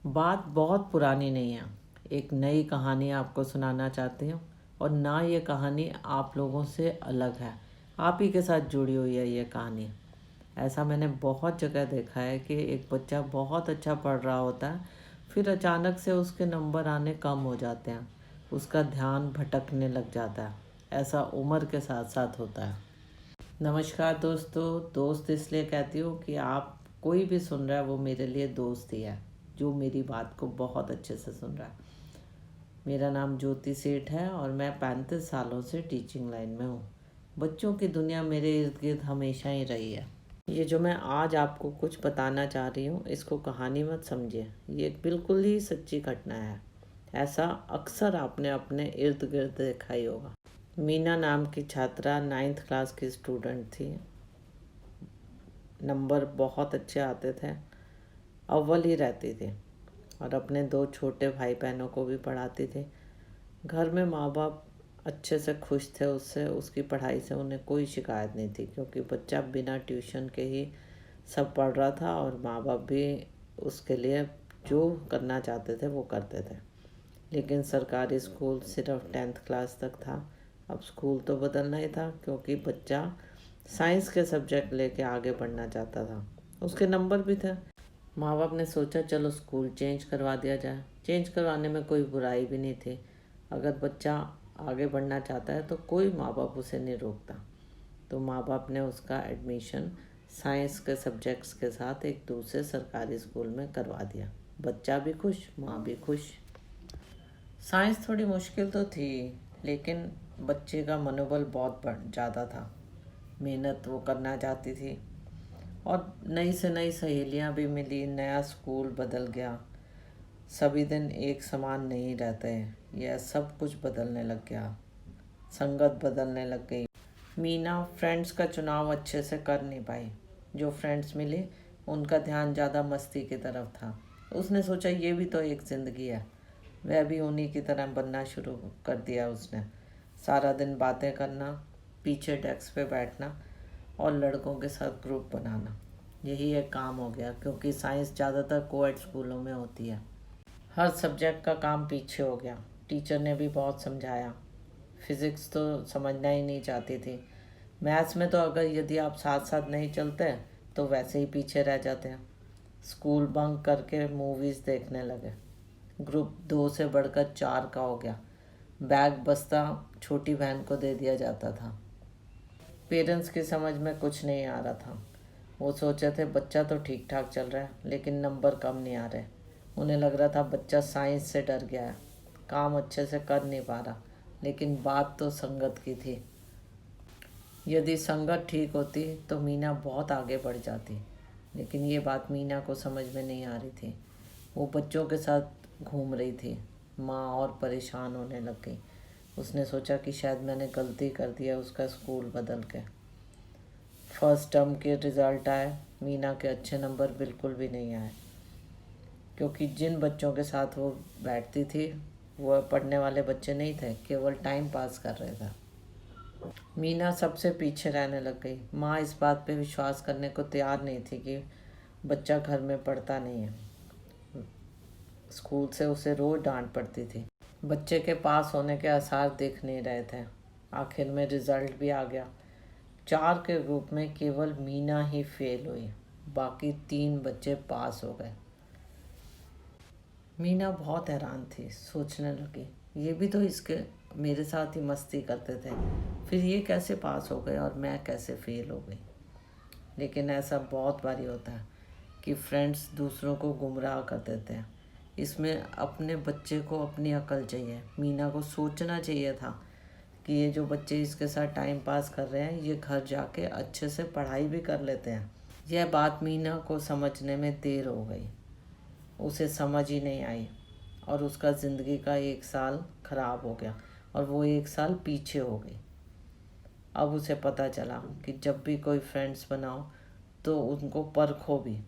बात बहुत पुरानी नहीं है। एक नई कहानी आपको सुनाना चाहती हूँ और ना ये कहानी आप लोगों से अलग है। आप ही के साथ जुड़ी हुई है ये कहानी। ऐसा मैंने बहुत जगह देखा है कि एक बच्चा बहुत अच्छा पढ़ रहा होता है, फिर अचानक से उसके नंबर आने कम हो जाते हैं, उसका ध्यान भटकने लग जाता है। ऐसा उम्र के साथ साथ होता है। नमस्कार दोस्तों। दोस्त इसलिए कहती हूँ कि आप कोई भी सुन रहा है वो मेरे लिए दोस्त ही है, जो मेरी बात को बहुत अच्छे से सुन रहा है। मेरा नाम ज्योति सेठ है और मैं 35 सालों से टीचिंग लाइन में हूँ। बच्चों की दुनिया मेरे इर्द गिर्द हमेशा ही रही है। ये जो मैं आज आपको कुछ बताना चाह रही हूँ, इसको कहानी मत समझिए, ये बिल्कुल ही सच्ची घटना है। ऐसा अक्सर आपने अपने इर्द गिर्द देखा ही होगा। मीना नाम की छात्रा 9th क्लास की स्टूडेंट थी। नंबर बहुत अच्छे आते थे, अव्वल ही रहती थी और अपने 2 छोटे भाई बहनों को भी पढ़ाती थी। घर में माँ बाप अच्छे से खुश थे उससे, उसकी पढ़ाई से उन्हें कोई शिकायत नहीं थी, क्योंकि बच्चा बिना ट्यूशन के ही सब पढ़ रहा था और माँ बाप भी उसके लिए जो करना चाहते थे वो करते थे। लेकिन सरकारी स्कूल सिर्फ 10th क्लास तक था। अब स्कूल तो बदलना ही था, क्योंकि बच्चा साइंस के सब्जेक्ट लेके आगे बढ़ना चाहता था। उसके नंबर भी थे। माँ बाप ने सोचा चलो स्कूल चेंज करवा दिया जाए। चेंज करवाने में कोई बुराई भी नहीं थी। अगर बच्चा आगे बढ़ना चाहता है तो कोई माँ बाप उसे नहीं रोकता। तो माँ बाप ने उसका एडमिशन साइंस के सब्जेक्ट्स के साथ एक दूसरे सरकारी स्कूल में करवा दिया। बच्चा भी खुश, माँ भी खुश। साइंस थोड़ी मुश्किल तो थी, लेकिन बच्चे का मनोबल बहुत ज़्यादा था। मेहनत वो करना चाहती थी और नई से नई सहेलियां भी मिली। नया स्कूल बदल गया। सभी दिन एक समान नहीं रहते, यह सब कुछ बदलने लग गया। संगत बदलने लग गई। मीना फ्रेंड्स का चुनाव अच्छे से कर नहीं पाई। जो फ्रेंड्स मिले उनका ध्यान ज़्यादा मस्ती की तरफ था। उसने सोचा ये भी तो एक ज़िंदगी है। वह भी उन्हीं की तरह बनना शुरू कर दिया उसने। सारा दिन बातें करना, पीछे डेस्क पे बैठना और लड़कों के साथ ग्रुप बनाना, यही एक काम हो गया, क्योंकि साइंस ज़्यादातर कोएड स्कूलों में होती है। हर सब्जेक्ट का काम पीछे हो गया। टीचर ने भी बहुत समझाया। फिज़िक्स तो समझना ही नहीं चाहती थी। मैथ्स में तो अगर यदि आप साथ साथ नहीं चलते तो वैसे ही पीछे रह जाते हैं। स्कूल बंक करके मूवीज़ देखने लगे। ग्रुप 2 से बढ़कर 4 का हो गया। बैग बस्ता छोटी बहन को दे दिया जाता था। पेरेंट्स की समझ में कुछ नहीं आ रहा था। वो सोचे थे बच्चा तो ठीक ठाक चल रहा है, लेकिन नंबर कम नहीं आ रहे। उन्हें लग रहा था बच्चा साइंस से डर गया है, काम अच्छे से कर नहीं पा रहा। लेकिन बात तो संगत की थी। यदि संगत ठीक होती तो मीना बहुत आगे बढ़ जाती, लेकिन ये बात मीना को समझ में नहीं आ रही थी। वो बच्चों के साथ घूम रही थी। माँ और परेशान होने लग गई। उसने सोचा कि शायद मैंने गलती कर दिया उसका स्कूल बदल के। फर्स्ट टर्म के रिज़ल्ट आए। मीना के अच्छे नंबर बिल्कुल भी नहीं आए, क्योंकि जिन बच्चों के साथ वो बैठती थी वह पढ़ने वाले बच्चे नहीं थे, केवल टाइम पास कर रहे थे। मीना सबसे पीछे रहने लग गई। माँ इस बात पे विश्वास करने को तैयार नहीं थी कि बच्चा घर में पढ़ता नहीं है। स्कूल से उसे रोज़ डांट पड़ती थी। बच्चे के पास होने के आसार दिख नहीं रहे थे। आखिर में रिज़ल्ट भी आ गया। 4 के ग्रुप में केवल मीना ही फेल हुई, बाकी 3 बच्चे पास हो गए। मीना बहुत हैरान थी। सोचने लगी ये भी तो इसके मेरे साथ ही मस्ती करते थे, फिर ये कैसे पास हो गए और मैं कैसे फेल हो गई। लेकिन ऐसा बहुत बारी होता है कि फ्रेंड्स दूसरों को गुमराह कर देते हैं। इसमें अपने बच्चे को अपनी अकल चाहिए। मीना को सोचना चाहिए था कि ये जो बच्चे इसके साथ टाइम पास कर रहे हैं, ये घर जाके अच्छे से पढ़ाई भी कर लेते हैं। यह बात मीना को समझने में देर हो गई। उसे समझ ही नहीं आई और उसका ज़िंदगी का 1 साल ख़राब हो गया और वो 1 साल पीछे हो गई। अब उसे पता चला कि जब भी कोई फ्रेंड्स बनाओ तो उनको परखो भी।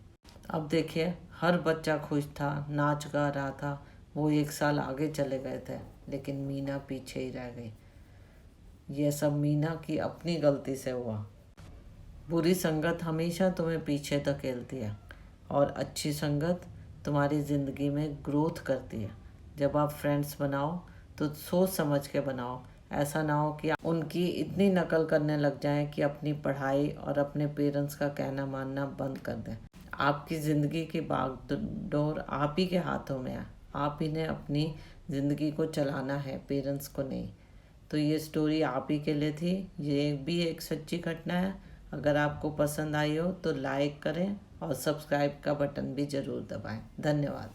अब देखिए, हर बच्चा खुश था, नाच गा रहा था। वो 1 साल आगे चले गए थे, लेकिन मीना पीछे ही रह गई। यह सब मीना की अपनी गलती से हुआ। बुरी संगत हमेशा तुम्हें पीछे धकेलती है और अच्छी संगत तुम्हारी ज़िंदगी में ग्रोथ करती है। जब आप फ्रेंड्स बनाओ तो सोच समझ के बनाओ, ऐसा ना हो कि उनकी इतनी नकल करने लग जाएं कि अपनी पढ़ाई और अपने पेरेंट्स का कहना मानना बंद कर दें। आपकी ज़िंदगी की बागडोर आप ही के हाथों में है, आप ही ने अपनी ज़िंदगी को चलाना है, पेरेंट्स को नहीं। तो ये स्टोरी आप ही के लिए थी, ये भी एक सच्ची घटना है। अगर आपको पसंद आई हो तो लाइक करें और सब्सक्राइब का बटन भी ज़रूर दबाएं। धन्यवाद।